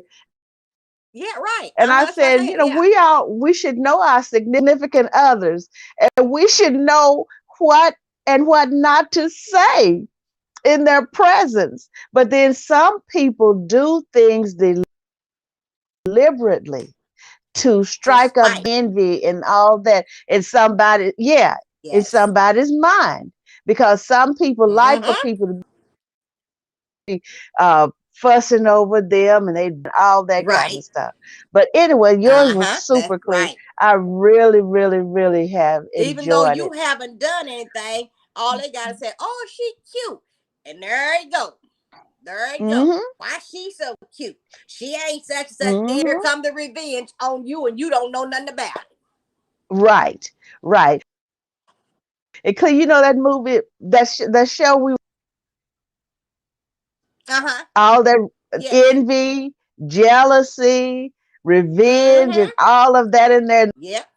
Yeah, right. And I That's what I said, said. Yeah. we should know our significant others, and we should know what and what not to say in their presence. But then some people do things deliberately to To strike up spite. envy and all that in somebody, yeah, in Yes. somebody's mind. Because some people like for Mm-hmm. people to be fussing over them, and they all that kind of Right. stuff. But anyway, yours was Uh-huh. That's super clear. right. I really, really, really have Even though enjoyed you it. haven't done anything, all they gotta say, oh, she cute. And there you go. There you go. Hmm. Why she so cute? She ain't such and such. Then here Hmm. come the revenge on you, and you don't know nothing about it. Right, right. And clear, that movie, that show, we Uh huh. all that Yes. envy, jealousy, revenge, and Mm-hmm. all of that in there. Yep.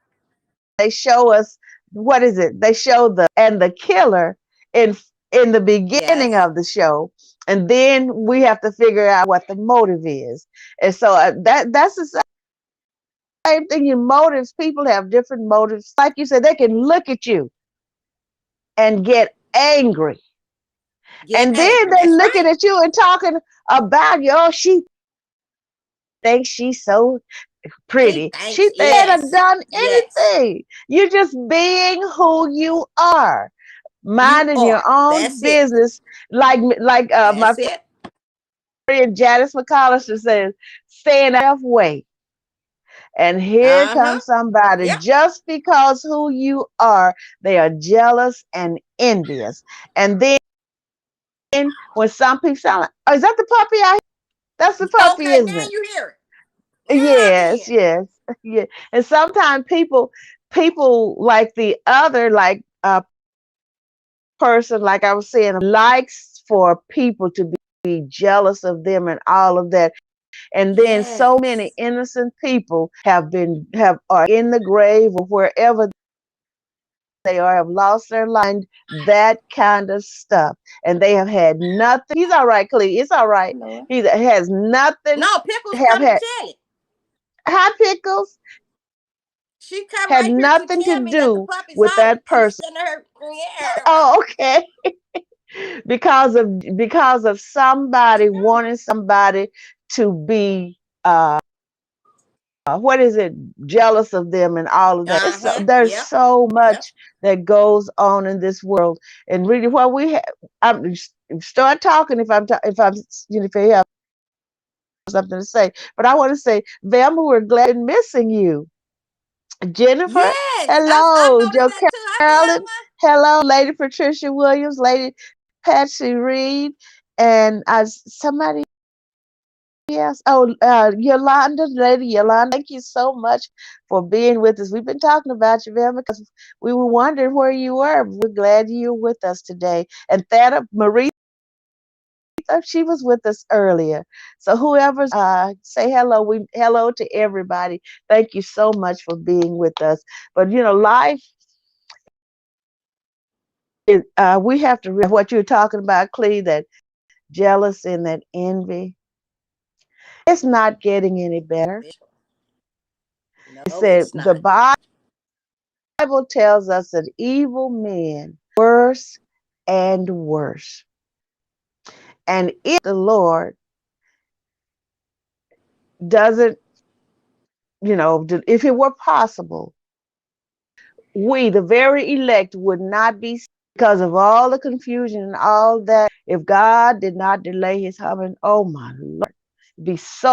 They show us, what is it? They show the and the killer in the beginning Yes. of the show, And then we have to figure out what the motive is. And so that's the same thing in motives. People have different motives. Like you said, they can look at you and get angry. Get And then angry. they're That's looking right. at you and talking about you. Oh, she thinks she's so She pretty. She thinks, ain't have yes, done yes, anything. You're just being who you are, you minding your are. own That's it. business. Like my That's it. friend Janice McCollister says, staying way. And here Uh huh. comes somebody Yep. just because who you are, they are jealous and envious. And then when some people sound like, oh, is that the puppy I hear? That's the puppy, Okay, isn't now it? you hear it. Yes, Yeah, yes, yeah. And sometimes people like the other like person, like I was saying, likes for people to be jealous of them and all of that. And then so many yes. innocent people have are in the grave or wherever they are, have lost their mind, that kind of stuff. And they have had nothing. He's all right, Clee. It's all right. Lord. He has nothing, No, Pickles have come to had tell it. high pickles, She come had right here to nothing to tell me that the do puppy's with hollering. that She's person. sending her. Yeah. Oh, okay. Because of somebody wanting somebody to be what is it, jealous of them and all of that. Uh huh. There's Yep. so Yep. much that goes on in this world, and really, what I'm start talking if I'm if you have something to say. But I want to say, Velma, we're glad and missing you. Jennifer, Yes, I hello. noticed Joe that too. Hi, Carolyn, Velma. hello. Lady Patricia Williams, Lady Patsy Reed, and somebody else. Oh, Yolanda, Lady Yolanda, thank you so much for being with us. We've been talking about you, Velma, because we were wondering where you were. We're glad you're with us today. And Thada Marie, she was with us earlier. So whoever's say hello. Hello to everybody. Thank you so much for being with us. But life is we have to realize what you're talking about, Clee, that jealous and that envy. It's not getting any better. It No, said it's the not. Bible tells us that evil men worse and worse. And if the Lord doesn't, if it were possible, we, the very elect, would not be because of all the confusion and all that. If God did not delay his coming, oh my Lord, it'd be so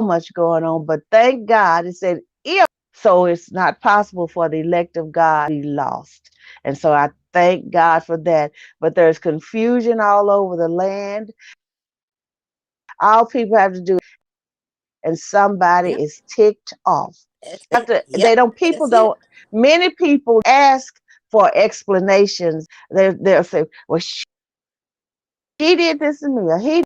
much going on. But thank God, it said, if so, it's not possible for the elect of God to be lost. And so I thank God for that. But there's confusion all over the land. All people have to do, and somebody Yep. is ticked off. That's They have it. to, they Yep. don't, people That's it. don't, many people ask for explanations. They'll say, well, she did this to me, or he,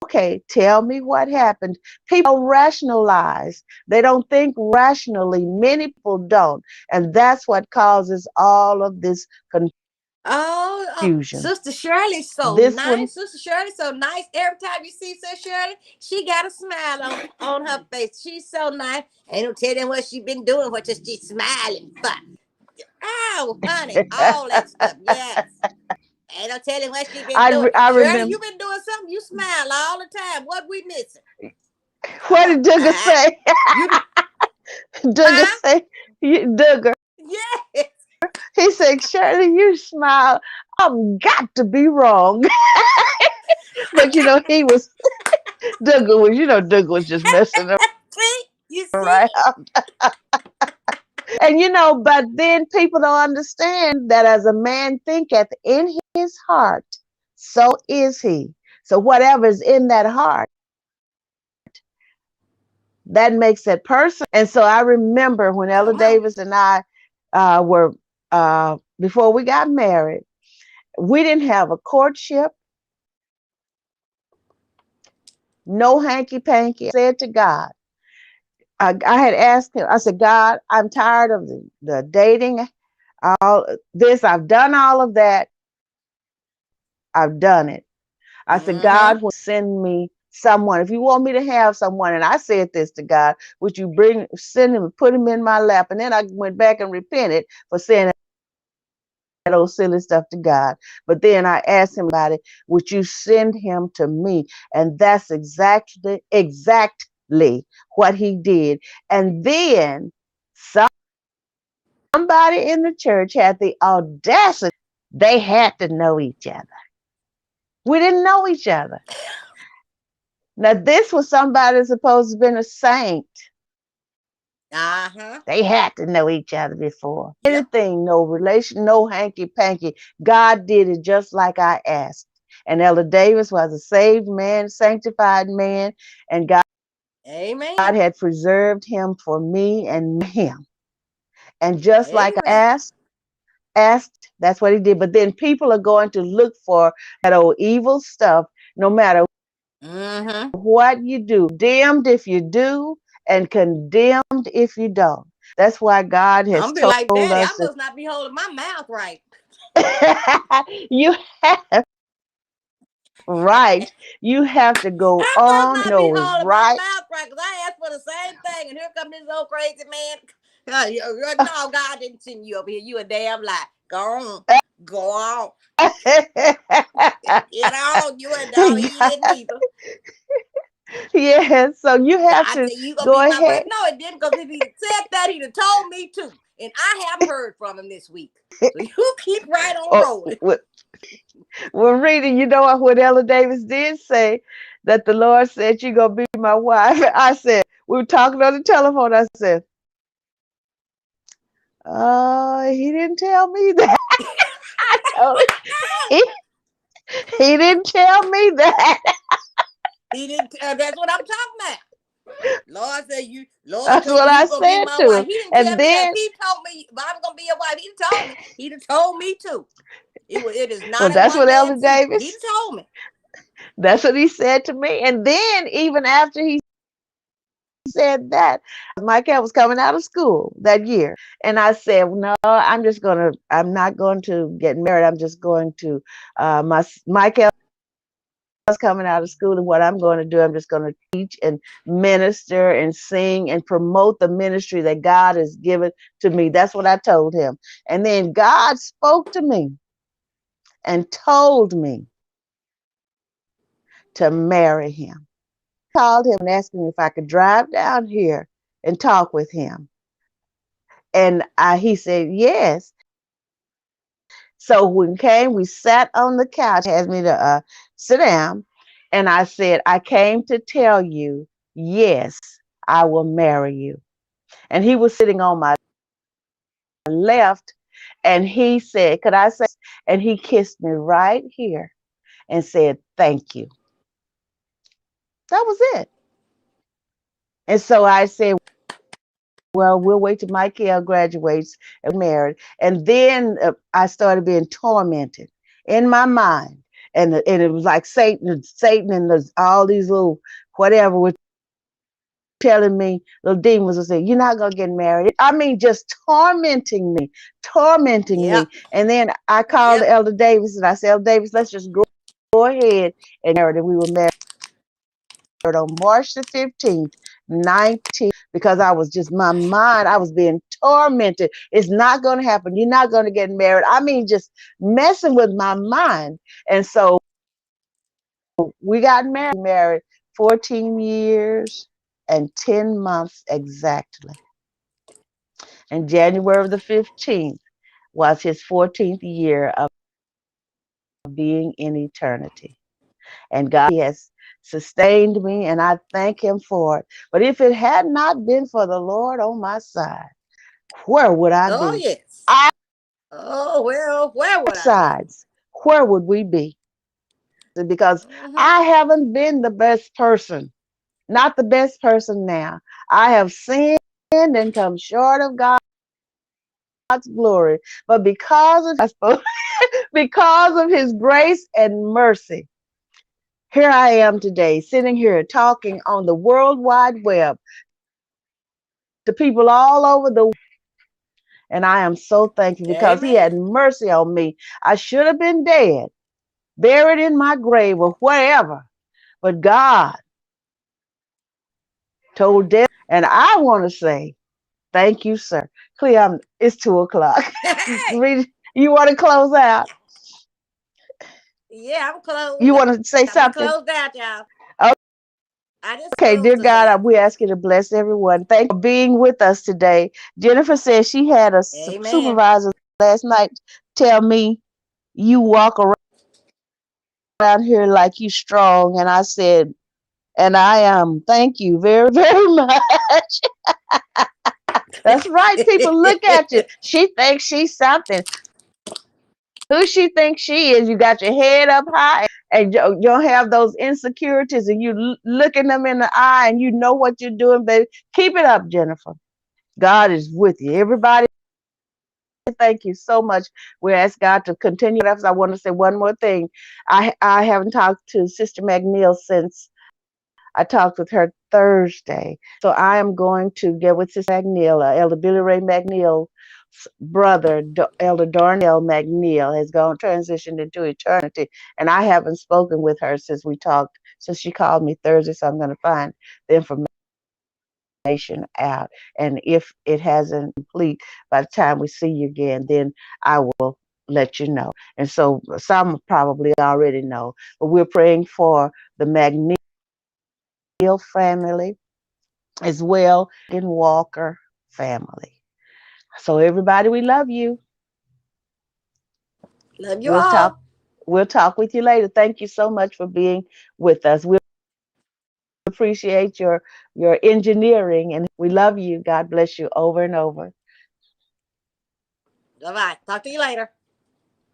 okay, tell me what happened. People don't rationalize. They don't think rationally. Many people don't. And that's what causes all of this confusion. Sister Shirley's so This one, nice. Sister Shirley's so nice. Every time you see Sister Shirley, she got a smile on her face. She's so nice. Ain't no telling what she been doing, what just she smiling for. Oh, honey, all that stuff. Yes. Ain't no telling what she been doing. I Shirley, you remember, been doing something. You smile all the time. What we missing? what did Duggar Uh-huh. say? You be, Duggar huh? say, Duggar, Yes. he said, Shirley, you smile. I've got to be wrong. But he was, Duggar was just messing See? You see? around. And but then people don't understand that as a man thinketh in his heart, so is he. So whatever's in that heart, that makes that person. And so I remember when Ella Come on. Davis and I were before we got married, we didn't have a courtship, no hanky panky. I said to God, I had asked him, I said, God, I'm tired of the dating, all this. I've done all of that. I've done it. I said, Mm-hmm. God, when you send me someone, if you want me to have someone, and I said this to God, would you send him, put him in my lap? And then I went back and repented for saying that old silly stuff to God. But then I asked him about it, would you send him to me? And that's exactly what he did. And then somebody in the church had the audacity, they had to know each other. We didn't know each other. Now, this was somebody that's supposed to have been a saint. Uh-huh. They had to know each other before. Yep. Anything, no relation, no hanky panky. God did it just like I asked. And Elder Davis was a saved man, sanctified man, and God Amen. had preserved him for me and him. And just like I Amen. asked, that's what he did. But then people are going to look for that old evil stuff, no matter Mm-hmm. what you do, damned if you do and condemned if you don't. That's why God has I'm be like, told Daddy, I us must not be holding my mouth right. you have right. You have to go I must on, not be know is holding my right. mouth right because I asked for the same thing, and here comes this old crazy man. No, God didn't send you over here. You a damn lie. Go on. Go on. Get on. You and don't he didn't either. Yeah, so you have God to said you gonna go be my ahead. wife. No, it didn't, because if he'd said that, he'd have told me too. And I haven't heard from him this week. So you keep right on Oh, rolling. well, reading, you know what Ella Davis did say that the Lord said you're gonna be my wife. I said, we were talking on the telephone. I said, he didn't tell me that. I told him he didn't tell me that. He didn't. That's what I'm talking about. Lord said you. Lord That's told what me I you gonna be said my to wife. him. He didn't And tell me that. If then, he told me I was gonna be your wife, he'd told me. He'd have told me too. It is well, not a that's one what Elder man secret. He'd Davis, have told me. that's what he said to me. And then even after he said that, Michael was coming out of school that year. And I said, no, I'm not going to get married. I'm just going to, Michael coming out of school, and what I'm going to do, I'm just going to teach and minister and sing and promote the ministry that God has given to me. That's what I told him. And then God spoke to me and told me to marry him. Called him and asked him if I could drive down here and talk with him. And he said yes. So when we came, we sat on the couch, asked me to sit down. And I said, I came to tell you, yes, I will marry you. And he was sitting on my left. And he said, could I say, and he kissed me right here and said, thank you. That was it. And so I said, well, we'll wait till Michael graduates and married. And then I started being tormented in my mind. And it was like Satan and all these little whatever were telling me, little demons would say, you're not going to get married. I mean, just tormenting Yep. me. And then I called Yep. Elder Davis and I said, Elder Davis, let's just go ahead and marry. And we were married on March the 15th, 19, because I was just, my mind, I was being tormented. It's not going to happen. You're not going to get married. I mean, just messing with my mind. And so we got married 14 years and 10 months exactly. And January the 15th was his 14th year of being in eternity. And God has sustained me, and I thank him for it. But if it had not been for the Lord on my side, where would I Oh be? yes. Our Oh well. Where would I be? sides, where would we be? Because Mm-hmm. I haven't been the best person, not the best person now. I have sinned and come short of God's glory. But because of his grace and mercy, here I am today, sitting here talking on the World Wide Web to people all over the world. And I am so thankful because he Amen. had mercy on me. I should have been dead, buried in my grave or wherever. But God told them, and I want to say, thank you, sir. Cleo, it's 2 o'clock. You want to close out? Yeah, I'm closed. You want to say Got me something? closed out, y'all. I just Okay, closed dear to say God, we ask you to bless everyone. Thank you for being with us today. Jennifer says she had a amen. supervisor last night tell me you walk around here like you strong, and I said, and I am. Thank you very, very much. That's right. People look at you. She thinks she's something. Who she thinks she is? You got your head up high, and you don't have those insecurities, and you looking them in the eye, and you know what you're doing, baby. Keep it up, Jennifer. God is with you. Everybody, thank you so much. We ask God to continue. I want to say one more thing. I haven't talked to Sister McNeil since I talked with her Thursday. So I am going to get with Sister McNeil, Elder Billy Ray McNeil's brother, Elder Darnell McNeil, has gone transitioned into eternity. And I haven't spoken with her since we talked, since she called me Thursday. So I'm going to find the information out. And if it hasn't complete by the time we see you again, then I will let you know. And so some probably already know, but we're praying for the McNeil family as well in Walker family. So everybody, we love you. Love you We'll talk all. we'll talk with you later. Thank you so much for being with us. We appreciate your engineering, and we love you. God bless you over and over. Bye bye. Talk to you later.